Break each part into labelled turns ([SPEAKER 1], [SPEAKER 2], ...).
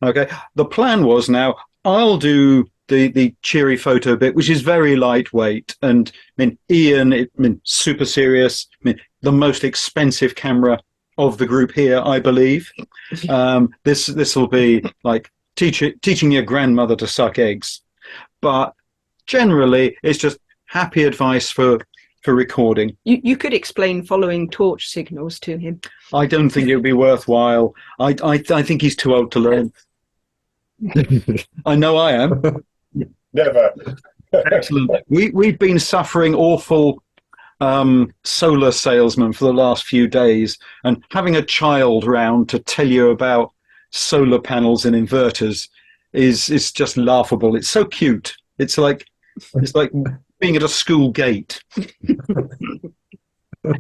[SPEAKER 1] Okay. The plan was now I'll do the cheery photo bit, which is very lightweight. And I mean, Ian, super serious. I mean, the most expensive camera of the group here, I believe. This will be like teaching your grandmother to suck eggs. But generally, it's just happy advice for recording.
[SPEAKER 2] You could explain following torch signals to him.
[SPEAKER 1] I don't think it would be worthwhile. I think he's too old to learn. I know I am.
[SPEAKER 3] Never.
[SPEAKER 1] Excellent. We've been suffering awful solar salesmen for the last few days, and having a child round to tell you about solar panels and inverters is just laughable. It's so cute. It's like being at a school gate.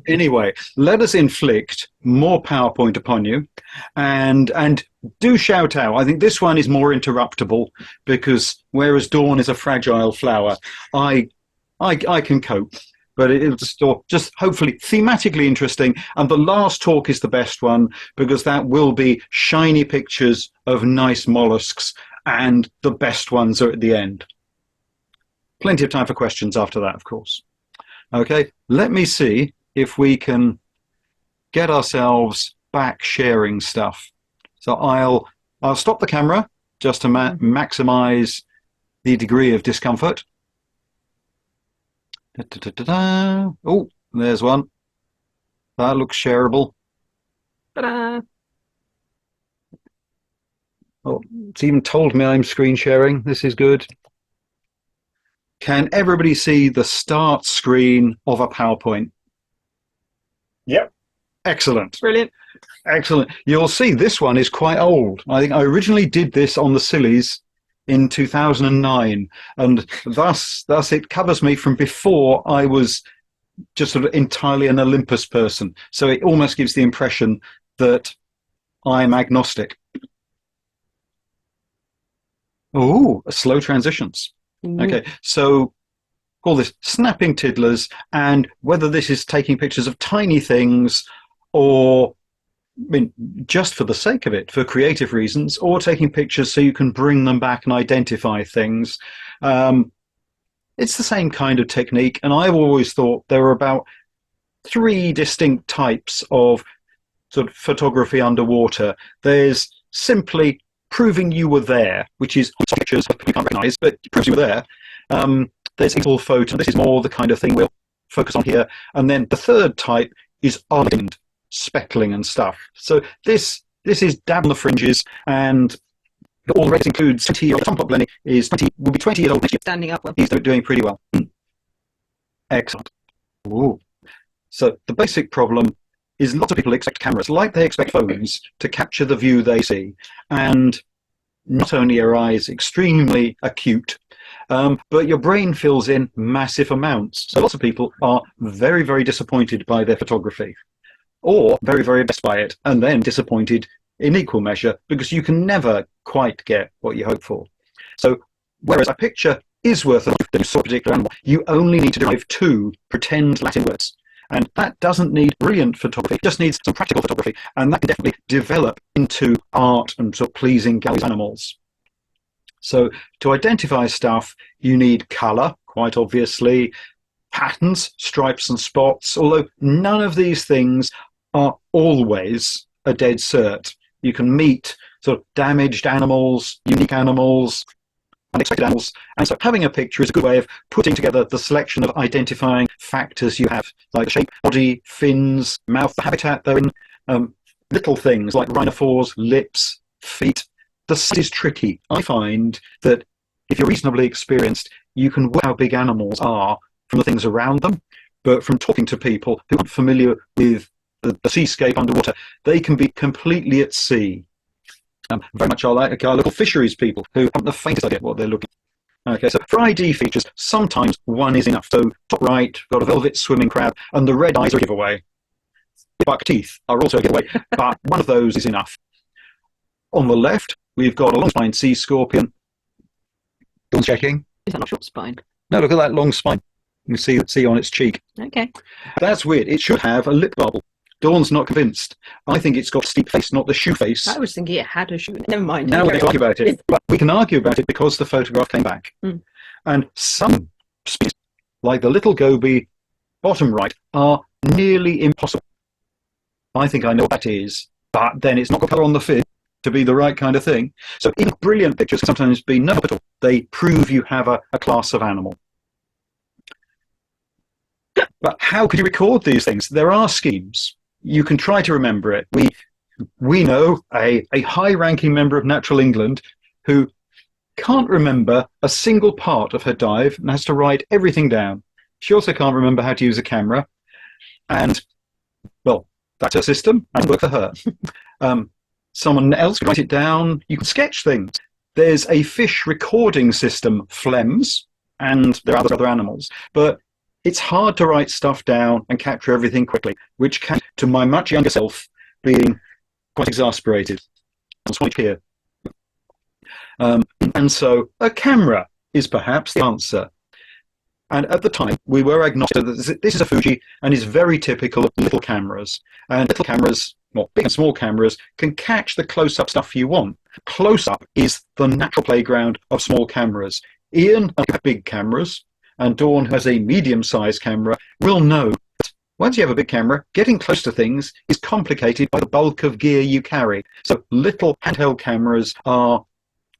[SPEAKER 1] Anyway, let us inflict more PowerPoint upon you, and do shout out. I think this one is more interruptible because whereas Dawn is a fragile flower, I can cope. But it'll just hopefully thematically interesting. And the last talk is the best one because that will be shiny pictures of nice mollusks, and the best ones are at the end. Plenty of time for questions after that, of course. Okay, let me see if we can get ourselves back sharing stuff. So I'll stop the camera just to maximize the degree of discomfort. Oh, there's one. That looks shareable.
[SPEAKER 2] Ta-da!
[SPEAKER 1] Oh, it's even told me I'm screen sharing. This is good. Can everybody see the start screen of a PowerPoint?
[SPEAKER 3] Yep.
[SPEAKER 1] Excellent.
[SPEAKER 2] Brilliant.
[SPEAKER 1] Excellent. You'll see this one is quite old. I think I originally did this on the Sillies in 2009, and thus it covers me from before I was just sort of entirely an Olympus person. So it almost gives the impression that I'm agnostic. Oh, slow transitions. Okay, so call this snapping tiddlers, and whether this is taking pictures of tiny things or just for the sake of it, for creative reasons, or taking pictures so you can bring them back and identify things. It's the same kind of technique, and I've always thought there were about 3 distinct types of sort of photography underwater. There's simply proving you were there, which is pictures you can't recognize, but it proves you were there. There's equal photo. This is more the kind of thing we'll focus on here. And then the third type is ardent speckling and stuff. So this is dab on the fringes, and all the rates includes 20, or Tom Blending will be 20 years old next year.
[SPEAKER 2] Standing up well.
[SPEAKER 1] He's doing pretty well. Excellent. Ooh. So the basic problem is lots of people expect cameras, like they expect phones, to capture the view they see. And not only are eyes extremely acute, but your brain fills in massive amounts. So lots of people are very, very disappointed by their photography, or very, very impressed by it, and then disappointed in equal measure because you can never quite get what you hope for. So whereas a picture is worth a life that you saw a particular animal, you only need to derive 2 pretend Latin words. And that doesn't need brilliant photography, it just needs some practical photography, and that can definitely develop into art and sort of pleasing gallery animals. So to identify stuff, you need colour, quite obviously, patterns, stripes and spots, although none of these things are always a dead cert. You can meet sort of damaged animals, unique animals, unexpected animals, and so having a picture is a good way of putting together the selection of identifying factors you have, like shape, body, fins, mouth, the habitat they're in, little things like rhinophores, lips, feet. The sight is tricky. I find that if you're reasonably experienced, you can work how big animals are from the things around them, but from talking to people who aren't familiar with the seascape underwater, they can be completely at sea. Very much like our local fisheries people who haven't the faintest idea what they're looking at. Okay, so for ID features, sometimes one is enough. So top right, got a velvet swimming crab, and the red eyes are a giveaway. Buck teeth are also a giveaway, but one of those is enough. On the left, we've got a long-spined sea scorpion. Still checking.
[SPEAKER 2] Is that not short spine?
[SPEAKER 1] No, look at that long spine. You can see on its cheek.
[SPEAKER 2] Okay.
[SPEAKER 1] That's weird. It should have a lip bubble. Dawn's not convinced. I think it's got a steep face, not the shoe face.
[SPEAKER 2] I was thinking it had a shoe. Never mind.
[SPEAKER 1] Now we
[SPEAKER 2] Carry
[SPEAKER 1] can argue
[SPEAKER 2] on.
[SPEAKER 1] about it, but we can argue about it because the photograph came back.
[SPEAKER 2] Mm.
[SPEAKER 1] And some species, like the little goby, bottom right, are nearly impossible. I think I know what that is, but then it's not got colour on the fin to be the right kind of thing. So even brilliant pictures can sometimes be no help at all. They prove you have a class of animal. But how could you record these things? There are schemes. You can try to remember it. We know a high-ranking member of Natural England who can't remember a single part of her dive and has to write everything down. She also can't remember how to use a camera. And, well, that's her system. That worked for her. Someone else can write it down. You can sketch things. There's a fish recording system, Phlegms, and there are other animals. But it's hard to write stuff down and capture everything quickly, which can, to my much younger self, being quite exasperated. That's why here. And so a camera is perhaps the answer. And at the time, we were agnostic that this is a Fuji and is very typical of little cameras. And little cameras, well, big and small cameras, can catch the close-up stuff you want. Close-up is the natural playground of small cameras. Ian, who has big cameras, and Dawn, who has a medium-sized camera, will know that once you have a big camera, getting close to things is complicated by the bulk of gear you carry. So little handheld cameras are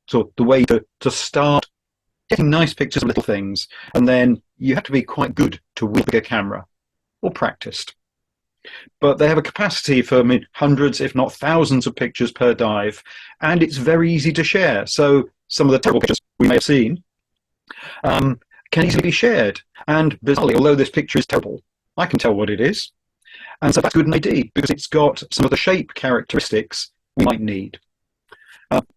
[SPEAKER 1] sort of the way to start getting nice pictures of little things. And then you have to be quite good to wield a bigger camera, or practiced. But they have a capacity for hundreds, if not thousands of pictures per dive, and it's very easy to share. So some of the terrible pictures we may have seen can easily be shared. And bizarrely, although this picture is terrible, I can tell what it is. And so that's good and ID, because it's got some of the shape characteristics we might need.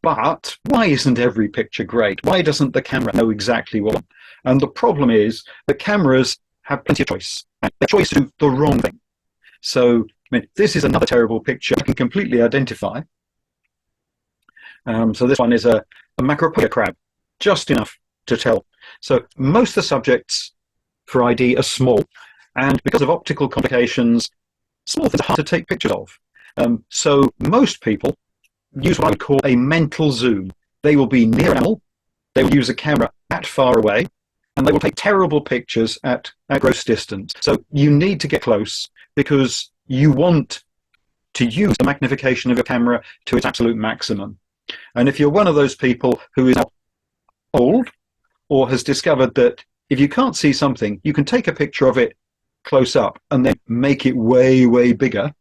[SPEAKER 1] But why isn't every picture great? Why doesn't the camera know exactly what? And the problem is that cameras have plenty of choice. And the choice to do the wrong thing. So this is another terrible picture I can completely identify. So this one is a macropodia crab, just enough to tell. So most of the subjects for ID are small, and because of optical complications, small things are hard to take pictures of. So most people use what I would call a mental zoom. They will be near an animal, they will use a camera that far away, and they will take terrible pictures at gross distance. So you need to get close because you want to use the magnification of your camera to its absolute maximum. And if you're one of those people who is old or has discovered that if you can't see something, you can take a picture of it close up and then make it way, way bigger,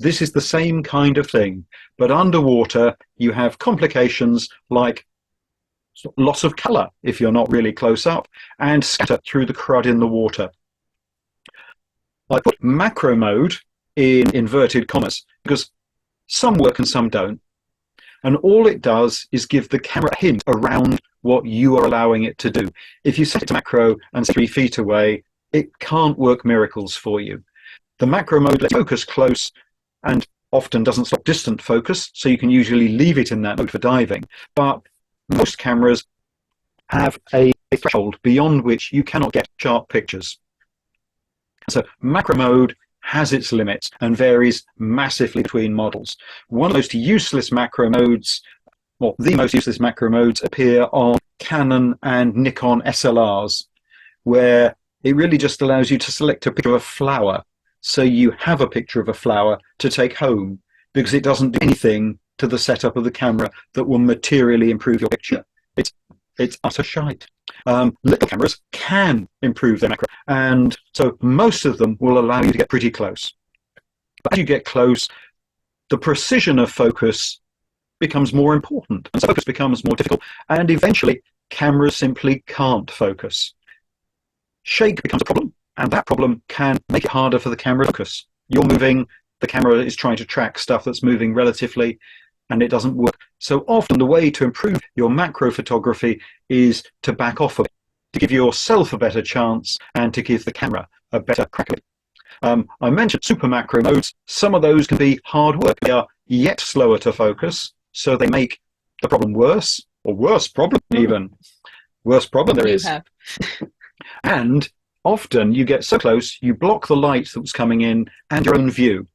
[SPEAKER 1] this is the same kind of thing. But underwater, you have complications like loss of color if you're not really close up, and scatter through the crud in the water. I put macro mode in inverted commas because some work and some don't. And all it does is give the camera a hint around what you are allowing it to do. If you set it to macro and 3 feet away, it can't work miracles for you. The macro mode lets you focus close and often doesn't stop distant focus, so you can usually leave it in that mode for diving. But most cameras have a threshold beyond which you cannot get sharp pictures. So macro mode has its limits and varies massively between models. One of the most useless macro modes, or the most useless macro modes, appear on Canon and Nikon SLRs, where it really just allows you to select a picture of a flower, so you have a picture of a flower to take home, because it doesn't do anything to the setup of the camera that will materially improve your picture. It's utter shite. Little cameras can improve their macro, and so most of them will allow you to get pretty close. But as you get close, the precision of focus becomes more important, and so focus becomes more difficult, and eventually cameras simply can't focus. Shake becomes a problem, and that problem can make it harder for the camera to focus. You're moving, the camera is trying to track stuff that's moving relatively, and it doesn't work. So often the way to improve your macro photography is to back off a bit, to give yourself a better chance and to give the camera a better crack at it. I mentioned super macro modes. Some of those can be hard work. They are yet slower to focus, so they make the problem worse, or worse problem even. Worse problem there is. And often you get so close, you block the light that was coming in and your own view.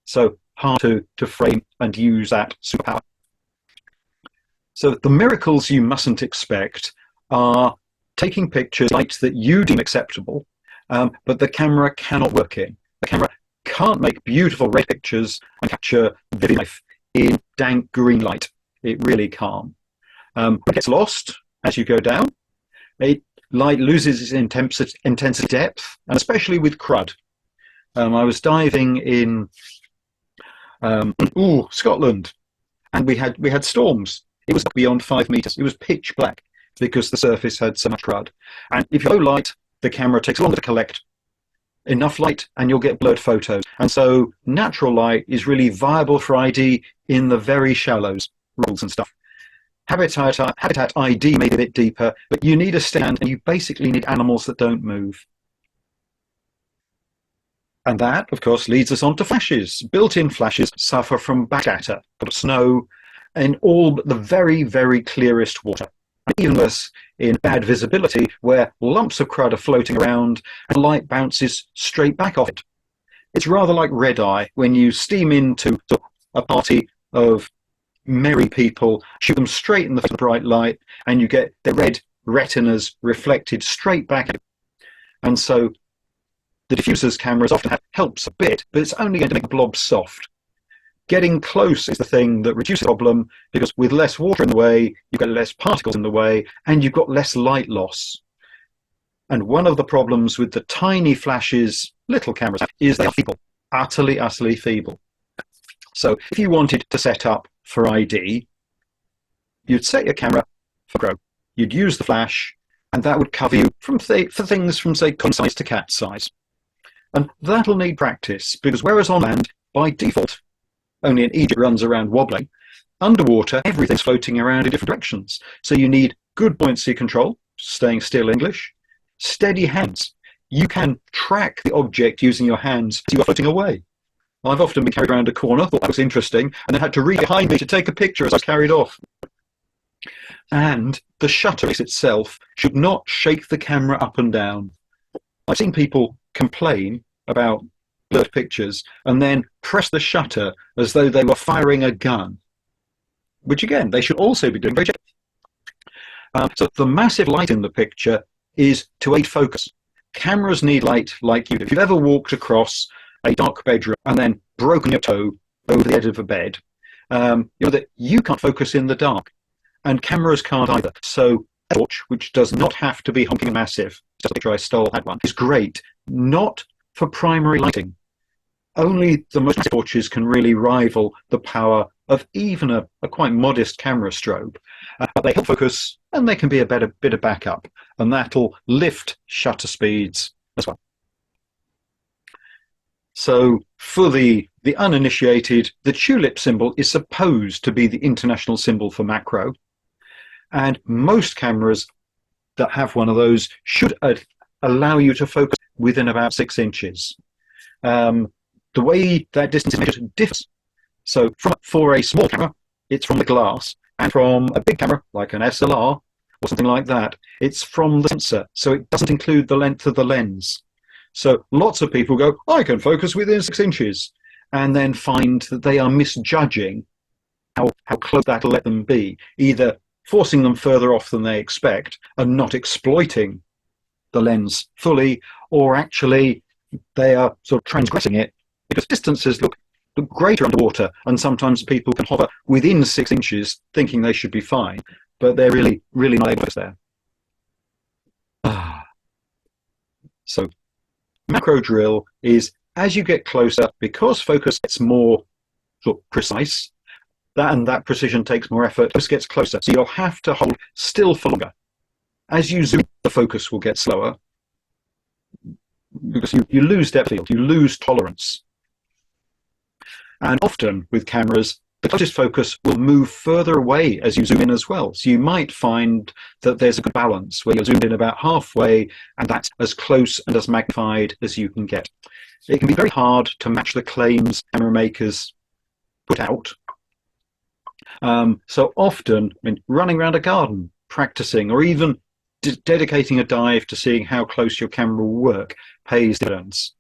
[SPEAKER 1] so hard to frame and use that superpower. So the miracles you mustn't expect are taking pictures light that you deem acceptable, but the camera cannot work in. The camera can't make beautiful red pictures and capture vivid life in dank green light. It really can't. It gets lost as you go down. Light loses its intensity depth, and especially with crud. I was diving in Scotland, and we had storms. It was beyond 5 meters. It was pitch black because the surface had so much crud. And if you're low light, the camera takes longer to collect enough light, and you'll get blurred photos. And so natural light is really viable for ID in the very shallows, rules and stuff. Habitat ID made a bit deeper, but you need a stand, and you basically need animals that don't move. And that, of course, leads us on to flashes. Built-in flashes suffer from backscatter, snow, and all but the very, very clearest water. And even worse in bad visibility, where lumps of crud are floating around and light bounces straight back off it. It's rather like red eye when you steam into a party of merry people, shoot them straight in the face of the bright light, and you get the red retinas reflected straight back at you. And so the diffuser's cameras often helps a bit, but it's only going to make the blob soft. Getting close is the thing that reduces the problem, because with less water in the way, you've got less particles in the way, and you've got less light loss. And one of the problems with the tiny flashes, little cameras, is they are feeble, utterly, utterly feeble. So if you wanted to set up for ID, you'd set your camera for GoPro. You'd use the flash, and that would cover you for things from, say, coin size to cat size. And that'll need practice, because whereas on land, by default, only an Egypt runs around wobbling, underwater, everything's floating around in different directions. So you need good buoyancy control, staying still English, steady hands. You can track the object using your hands as you are floating away. I've often been carried around a corner, thought that was interesting, and then had to reach behind me to take a picture as I was carried off. And the shutter itself should not shake the camera up and down. I've seen people complain about blurred pictures and then press the shutter as though they were firing a gun, which again, they should also be doing very gently. So the massive light in the picture is to aid focus. Cameras need light like you do. If you've ever walked across a dark bedroom and then broken your toe over the edge of a bed, you know that you can't focus in the dark, and cameras can't either. So a torch, which does not have to be honking massive, just a picture I stole had one, is great, not for primary lighting. Only the most massive torches can really rival the power of even a quite modest camera strobe. But they help focus, and they can be a better bit of backup, and that'll lift shutter speeds as well. So for the uninitiated, the tulip symbol is supposed to be the international symbol for macro, and most cameras that have one of those should allow you to focus within about 6 inches. The way that distance is measured differs. So for a small camera, it's from the glass, and from a big camera, like an SLR or something like that, it's from the sensor, so it doesn't include the length of the lens. So lots of people go, I can focus within 6 inches, and then find that they are misjudging how close that'll let them be, either forcing them further off than they expect and not exploiting the lens fully, or actually they are sort of transgressing it because distances look greater underwater, and sometimes people can hover within 6 inches thinking they should be fine, but they're really, really not able to there. So macro drill is, as you get closer, because focus gets more sort of precise, that precision takes more effort, focus gets closer, so you'll have to hold still for longer. As you zoom, the focus will get slower, because you lose depth field, you lose tolerance. And often with cameras, the closest focus will move further away as you zoom in as well. So you might find that there's a good balance where you're zoomed in about halfway, and that's as close and as magnified as you can get. It can be very hard to match the claims camera makers put out. So often, running around a garden, practicing, or even dedicating a dive to seeing how close your camera will work pays dividends.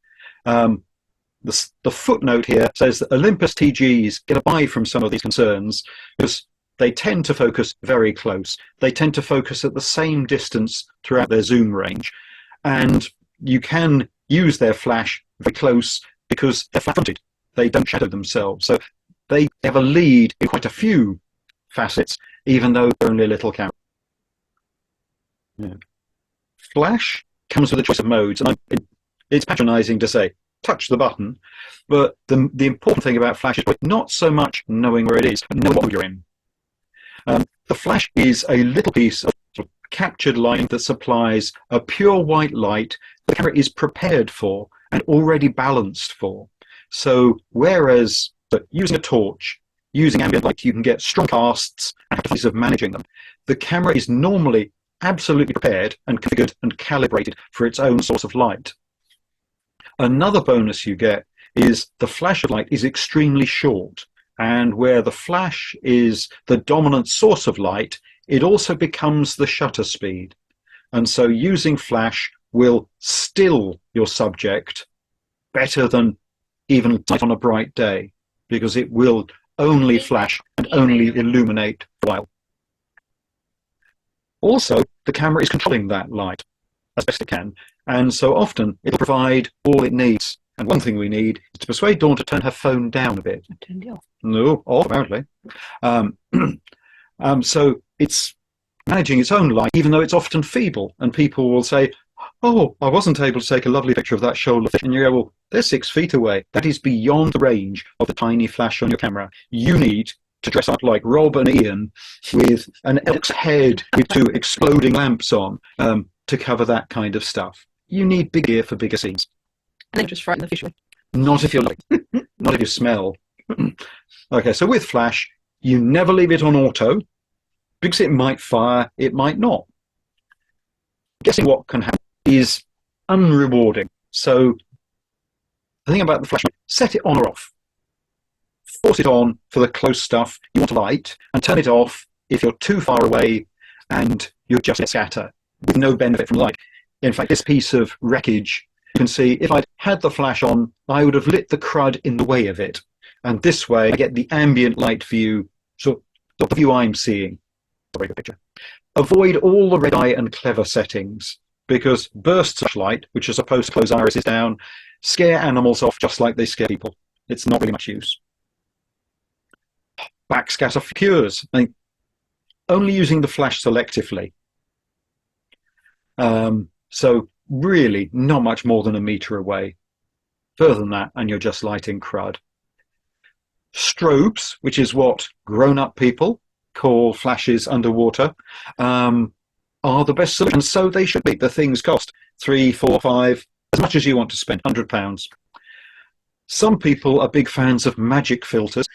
[SPEAKER 1] the footnote here says that Olympus TGs get a buy from some of these concerns because they tend to focus very close. They tend to focus at the same distance throughout their zoom range. And you can use their flash very close because they're flat-fronted. They don't shadow themselves. So they have a lead in quite a few facets, even though they're only a little camera. Yeah. Flash comes with a choice of modes, and it's patronizing to say, touch the button, but the important thing about flash is not so much knowing where it is, but knowing what mode you're in. The flash is a little piece of captured light that supplies a pure white light the camera is prepared for and already balanced for. So whereas using a torch, using ambient light, you can get strong casts and have ways of managing them. The camera is normally absolutely prepared and configured and calibrated for its own source of light. Another bonus you get is the flash of light is extremely short, and where the flash is the dominant source of light, it also becomes the shutter speed. And so using flash will still your subject better than even light on a bright day, because it will only flash and only illuminate for a while. Also, the camera is controlling that light as best it can, and so often it'll provide all it needs. And one thing we need is to persuade Dawn to turn her phone down a bit.
[SPEAKER 2] I turned it off.
[SPEAKER 1] No, off apparently. So it's managing its own light, even though it's often feeble. And people will say, "Oh, I wasn't able to take a lovely picture of that shoulder fish." And you go, "Well, they're 6 feet away. That is beyond the range of the tiny flash on your camera. You need to dress up like Rob and Ian with an elk's head with 2 exploding lamps on to cover that kind of stuff. You need big gear for bigger scenes."
[SPEAKER 2] And then just frighten the fish away.
[SPEAKER 1] Not if you like, not if you smell. Okay, so with flash, you never leave it on auto because it might fire, it might not. Guessing what can happen is unrewarding. So the thing about the flash, set it on or off. Force it on for the close stuff you want to light, and turn it off if you're too far away and you're just scatter with no benefit from light. In fact, this piece of wreckage, you can see if I'd had the flash on, I would have lit the crud in the way of it. And this way I get the ambient light view, so the view I'm seeing. Very good picture. Avoid all the red eye and clever settings, because bursts of light, which are supposed to close irises down, scare animals off just like they scare people. It's not really much use. Backscatter cures. I mean, only using the flash selectively. So really not much more than a meter away. Further than that, and you're just lighting crud. Strobes, which is what grown-up people call flashes underwater, are the best solution. And so they should be. The things cost £3, £4, £5, as much as you want to spend, £100. Some people are big fans of magic filters,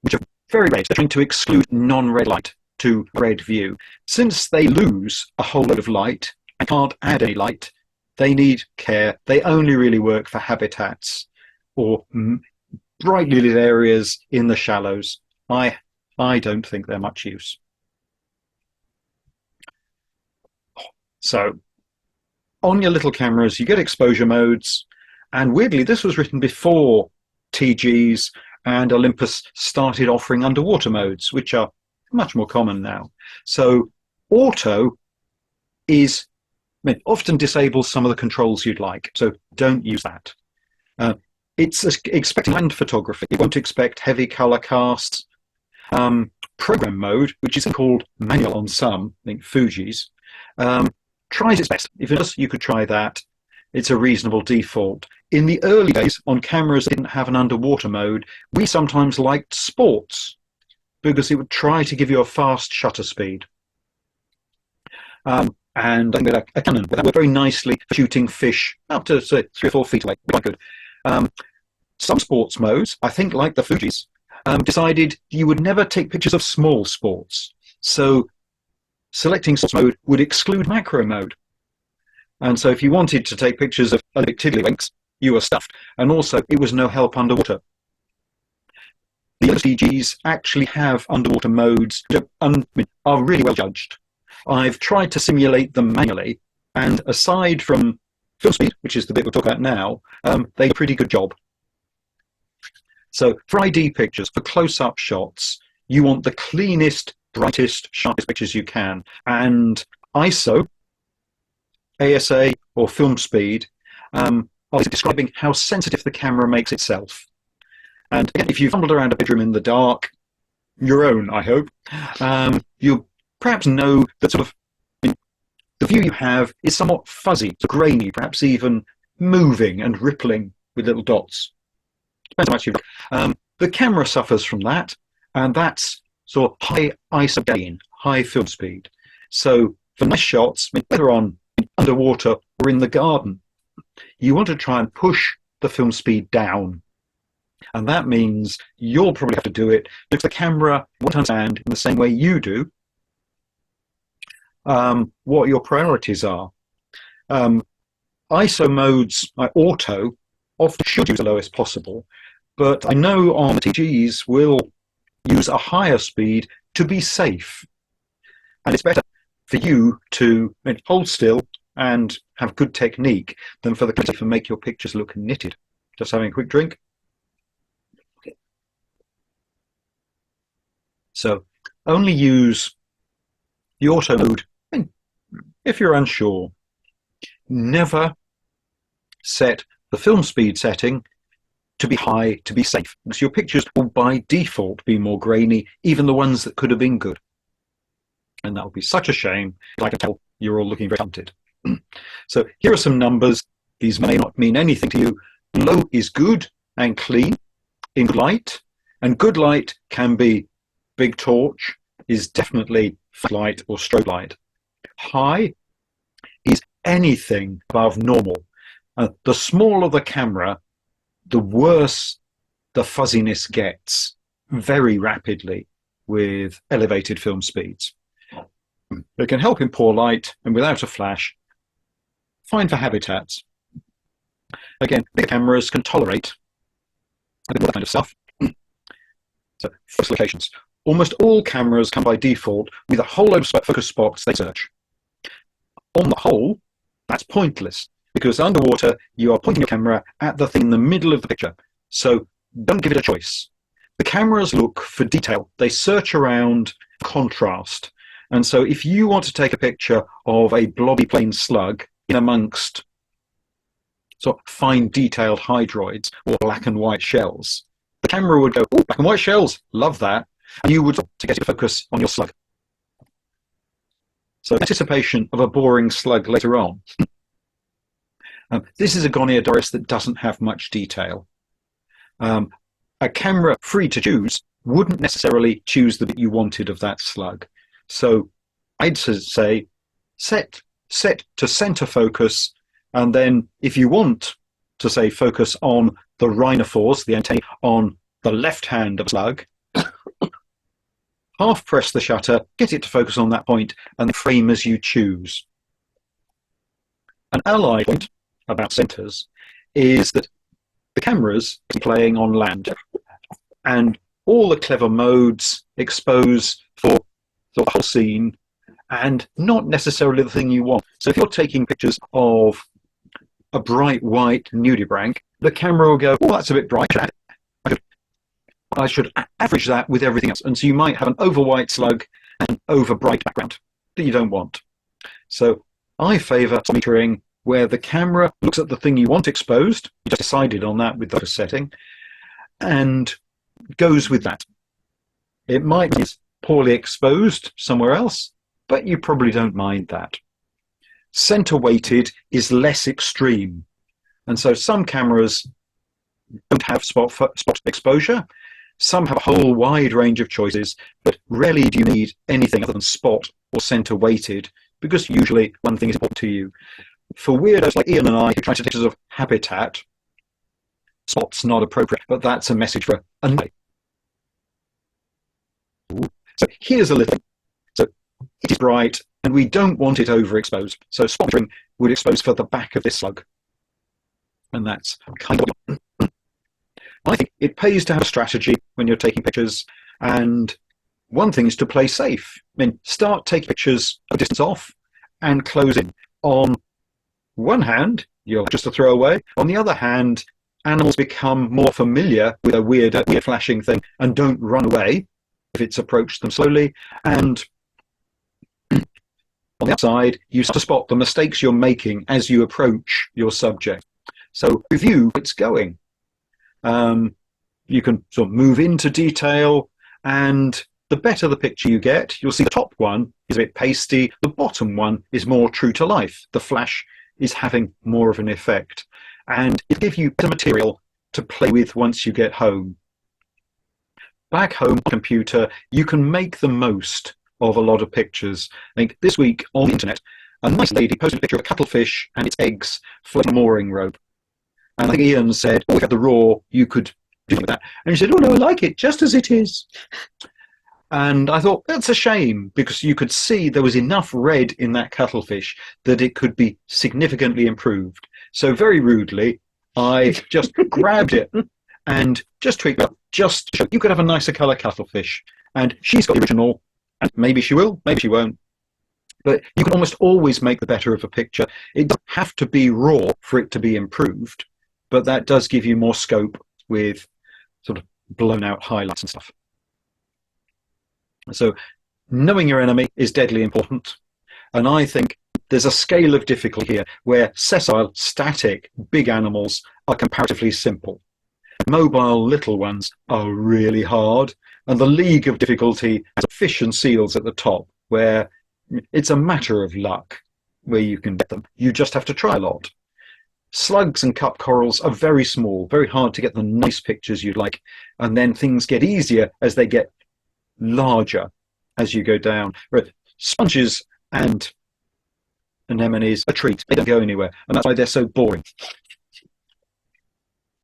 [SPEAKER 1] which are very red. They're trying to exclude non-red light to red view. Since they lose a whole load of light and can't add any light, they need care. They only really work for habitats or brightly lit areas in the shallows. I don't think they're much use. So on your little cameras, you get exposure modes, and weirdly, this was written before TGs and Olympus started offering underwater modes, which are much more common now. So auto is, often disables some of the controls you'd like, so don't use that. It's expecting land photography. It won't expect heavy color casts. Program mode, which is called manual on some, I think Fuji's, tries its best. If it does, you could try that. It's a reasonable default. In the early days, on cameras that didn't have an underwater mode, we sometimes liked sports because it would try to give you a fast shutter speed. And I think a Canon that worked very nicely for shooting fish up to, say, 3 or 4 feet away. Quite good. Some sports modes, I think like the Fuji's, decided you would never take pictures of small sports. So selecting sports mode would exclude macro mode. And so if you wanted to take pictures of Olympic tiddlywinks, you were stuffed. And also, it was no help underwater. The SDGs actually have underwater modes that are really well judged. I've tried to simulate them manually, and aside from film speed, which is the bit we'll talk about now, they do a pretty good job. So for ID pictures, for close-up shots, you want the cleanest, brightest, sharpest pictures you can. And ISO, ASA, or film speed are describing how sensitive the camera makes itself. And again, if you've fumbled around a bedroom in the dark, your own, I hope, you'll perhaps know that sort of the view you have is somewhat fuzzy, grainy, perhaps even moving and rippling with little dots. Depends how much you've the camera suffers from that, and that's sort of high ISO gain, high film speed. So for nice shots, whether on underwater or in the garden, you want to try and push the film speed down. And that means you'll probably have to do it because the camera won't understand in the same way you do what your priorities are. ISO modes like auto often should use the lowest possible, but I know on the TGs will use a higher speed to be safe. And it's better for you to hold still and have good technique than for the camera to make your pictures look knitted. Just having a quick drink. So only use the auto mode if you're unsure. Never set the film speed setting to be high to be safe, because your pictures will by default be more grainy, even the ones that could have been good. And that would be such a shame. I can tell you're all looking very tempted. So here are some numbers. These may not mean anything to you. Low is good and clean in light, and good light can be big torch, is definitely light or strobe light. High is anything above normal. The smaller the camera, the worse the fuzziness gets very rapidly with elevated film speeds. It can help in poor light and without a flash. Fine for habitats. Again, bigger cameras can tolerate a bit more kind of stuff. So, focus locations. Almost all cameras come by default with a whole load of focus spots they search. On the whole, that's pointless, because underwater you are pointing your camera at the thing in the middle of the picture. So don't give it a choice. The cameras look for detail. They search around contrast. And so if you want to take a picture of a blobby plain slug in amongst sort of fine detailed hydroids or black and white shells, the camera would go, oh, black and white shells, love that. And you would to get it to focus on your slug. So anticipation of a boring slug later on. This is a Goniodorus that doesn't have much detail. A camera free to choose wouldn't necessarily choose the bit you wanted of that slug. So I'd say set to center focus, and then if you want to say focus on the rhinophores, the antennae on the left hand of a slug, half press the shutter, get it to focus on that point, and frame as you choose. An allied point about centers is that the camera's playing on land, and all the clever modes expose for the whole scene and not necessarily the thing you want. So if you're taking pictures of a bright white nudibranch, the camera will go, oh, that's a bit bright. I should average that with everything else. And so you might have an over white slug and an over bright background that you don't want. So I favor metering where the camera looks at the thing you want exposed. You just decided on that with the setting and goes with that. It might be poorly exposed somewhere else, but you probably don't mind that. Center weighted is less extreme. And so some cameras don't have spot exposure. Some have a whole wide range of choices, but rarely do you need anything other than spot or center weighted, because usually one thing is important to you. For weirdos like Ian and I who try to take pictures of habitat, spot's not appropriate, but that's a message for another day. So here's a little. So it is bright, and we don't want it overexposed. So spot metering would expose for the back of this slug. And that's kind of. I think it pays to have a strategy when you're taking pictures, and one thing is to play safe. I mean, start taking pictures a distance off and close in. On one hand, you're just a throwaway. On the other hand, animals become more familiar with a weird flashing thing and don't run away if it's approached them slowly. And on the outside, you start to spot the mistakes you're making as you approach your subject. So review it's going. You can sort of move into detail, and the better the picture you get, you'll see the top one is a bit pasty, the bottom one is more true to life. The flash is having more of an effect, and it gives you better material to play with once you get home. Back home on the computer, you can make the most of a lot of pictures. I think this week on the internet, a nice lady posted a picture of a cuttlefish and its eggs floating on a mooring rope. And I think Ian said, "Oh, if you had the raw, you could do that." And he said, "Oh no, I like it just as it is." And I thought, that's a shame, because you could see there was enough red in that cuttlefish that it could be significantly improved. So very rudely, I just grabbed it and just tweaked it up, just to show you could have a nicer colour cuttlefish. And she's got the original, and maybe she will, maybe she won't. But you can almost always make the better of a picture. It doesn't have to be raw for it to be improved, but that does give you more scope with sort of blown out highlights and stuff. So knowing your enemy is deadly important. And I think there's a scale of difficulty here where sessile, static, big animals are comparatively simple. Mobile little ones are really hard. And the league of difficulty has fish and seals at the top, where it's a matter of luck where you can get them. You just have to try a lot. Slugs and cup corals are very small, very hard to get the nice pictures you'd like. And then things get easier as they get larger as you go down. Sponges and anemones are treats. They don't go anywhere, and that's why they're so boring.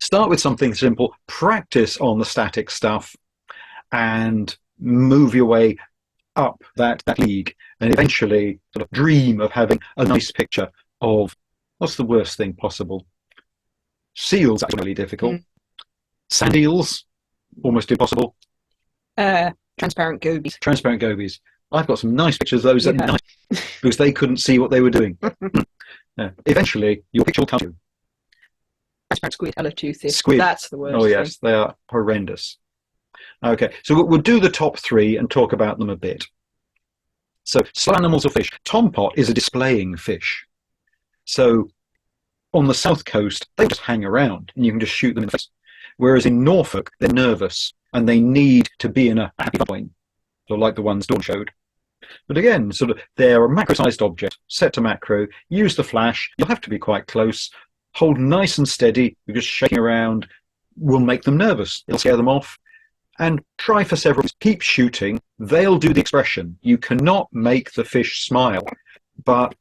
[SPEAKER 1] Start with something simple, practice on the static stuff, and move your way up that league, and eventually sort of dream of having a nice picture of what's the worst thing possible. Seals are really difficult. Sand eels, almost impossible.
[SPEAKER 2] Transparent gobies.
[SPEAKER 1] Transparent gobies. I've got some nice pictures of those at night because they couldn't see what they were doing. Eventually, your picture will come to you.
[SPEAKER 2] Transparent squid, halitoothed.
[SPEAKER 1] Squid.
[SPEAKER 2] That's the worst.
[SPEAKER 1] Oh yes, they are horrendous. Okay, so we'll do the top three and talk about them a bit. So, slow animals or fish. Tompot is a displaying fish. So, on the south coast, they just hang around and you can just shoot them in the face. Whereas in Norfolk, they're nervous and they need to be in a happy point, so like the ones Dawn showed. But again, sort of, they're a macro-sized object, set to macro, use the flash, you'll have to be quite close, hold nice and steady, because shaking around will make them nervous, it'll scare them off, and try for several, keep shooting, they'll do the expression. You cannot make the fish smile, but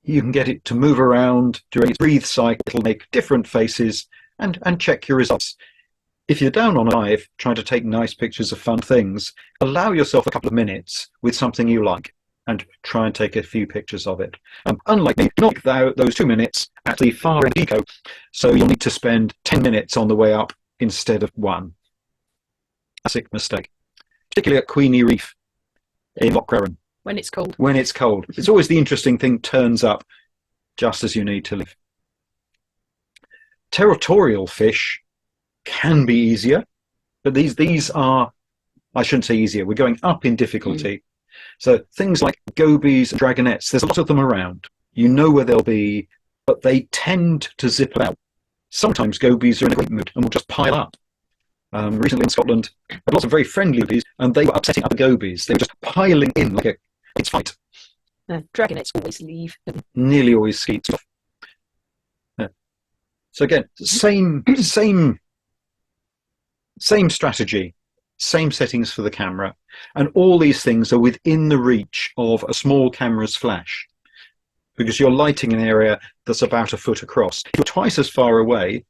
[SPEAKER 1] you can get it to move around during its breathe cycle, it'll make different faces, and check your results. If you're down on a dive trying to take nice pictures of fun things, allow yourself a couple of minutes with something you like and try and take a few pictures of it. Unlike me, not those 2 minutes at the far end eco, so you'll need to spend 10 minutes on the way up instead of 1. Classic mistake, particularly at Queenie Reef in Loch Rowan.
[SPEAKER 2] When it's cold.
[SPEAKER 1] When it's cold. It's always the interesting thing turns up just as you need to leave. Territorial fish can be easier, but these are, I shouldn't say easier, we're going up in difficulty. So things like gobies and dragonettes, there's a lot of them around. You know where they'll be, but they tend to zip out. Sometimes gobies are in a great mood and will just pile up. Recently in Scotland, there were lots of very friendly gobies, and they were upsetting other gobies. They were just piling in like a kids' fight.
[SPEAKER 2] Dragonettes always leave.
[SPEAKER 1] Nearly always skeets off. So again, same strategy, same settings for the camera, and all these things are within the reach of a small camera's flash, because you're lighting an area that's about 1 foot across. If you're twice as far away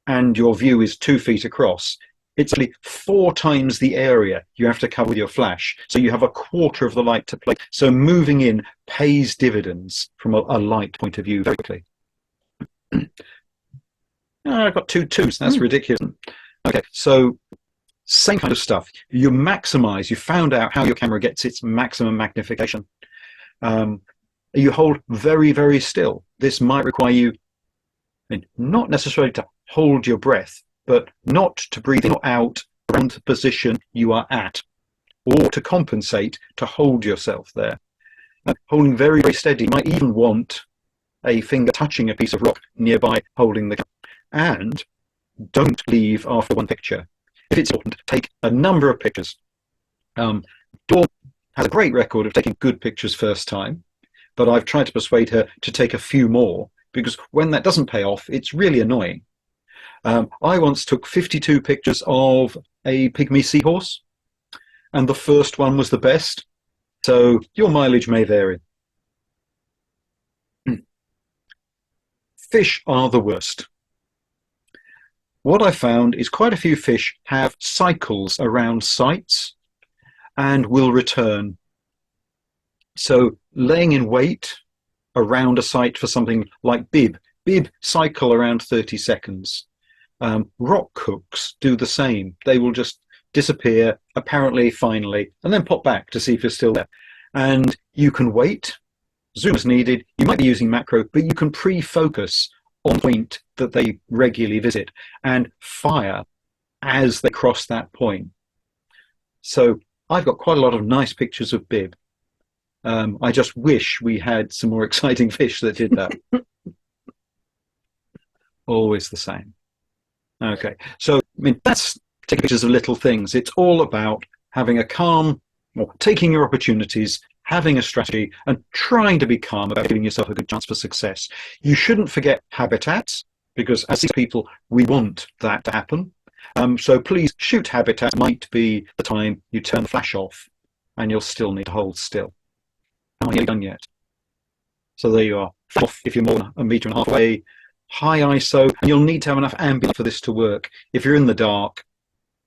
[SPEAKER 1] and your view is 2 feet across, it's only 4 times the area you have to cover with your flash, so you have 1/4 of the light to play. So moving in pays dividends from a light point of view very quickly. I've got 2 twos, that's ridiculous. Okay, so same kind of stuff. You maximize, you found out how your camera gets its maximum magnification. You hold very, very still. This might require you not necessarily to hold your breath, but not to breathe in or out around the position you are at, or to compensate to hold yourself there. Holding very, very steady. You might even want a finger touching a piece of rock nearby holding the camera. And don't leave after one picture. If it's important, take a number of pictures. Dawn has a great record of taking good pictures first time, but I've tried to persuade her to take a few more, because when that doesn't pay off, it's really annoying. I once took 52 pictures of a pygmy seahorse, and the first one was the best, so your mileage may vary. Fish are the worst. What I found is quite a few fish have cycles around sites and will return. So laying in wait around a site for something like bib cycle around 30 seconds. Rock hooks do the same. They will just disappear, apparently, finally, and then pop back to see if you're still there. And you can wait, zoom as needed. You might be using macro, but you can pre-focus on point that they regularly visit and fire as they cross that point. So I've got quite a lot of nice pictures of bib. I just wish we had some more exciting fish that did that. Always the same. Okay, so I mean, that's taking pictures of little things. It's all about having a calm, or taking your opportunities, having a strategy, and trying to be calm about giving yourself a good chance for success. You shouldn't forget habitats, because as people, we want that to happen. So please, shoot habitat might be the time you turn the flash off, and you'll still need to hold still. Am I done yet? So there you are. Flash off if you're more than a metre and a half away. High ISO, and you'll need to have enough ambient for this to work. If you're in the dark,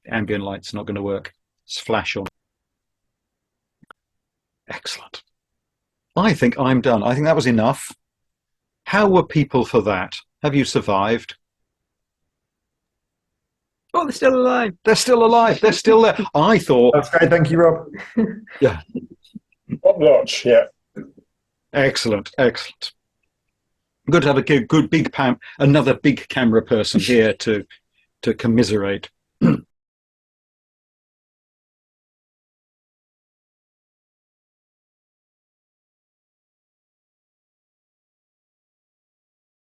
[SPEAKER 1] ambient light's not going to work. It's flash on. Excellent. I think I'm done. I think that was enough. How were people for that? Have you survived?
[SPEAKER 2] Oh, they're still alive.
[SPEAKER 1] They're still alive. They're still there. I thought.
[SPEAKER 3] That's great. Thank you, Rob.
[SPEAKER 1] Yeah.
[SPEAKER 3] Top notch. Yeah.
[SPEAKER 1] Excellent. Excellent. Good to have a good big another big camera person here to commiserate.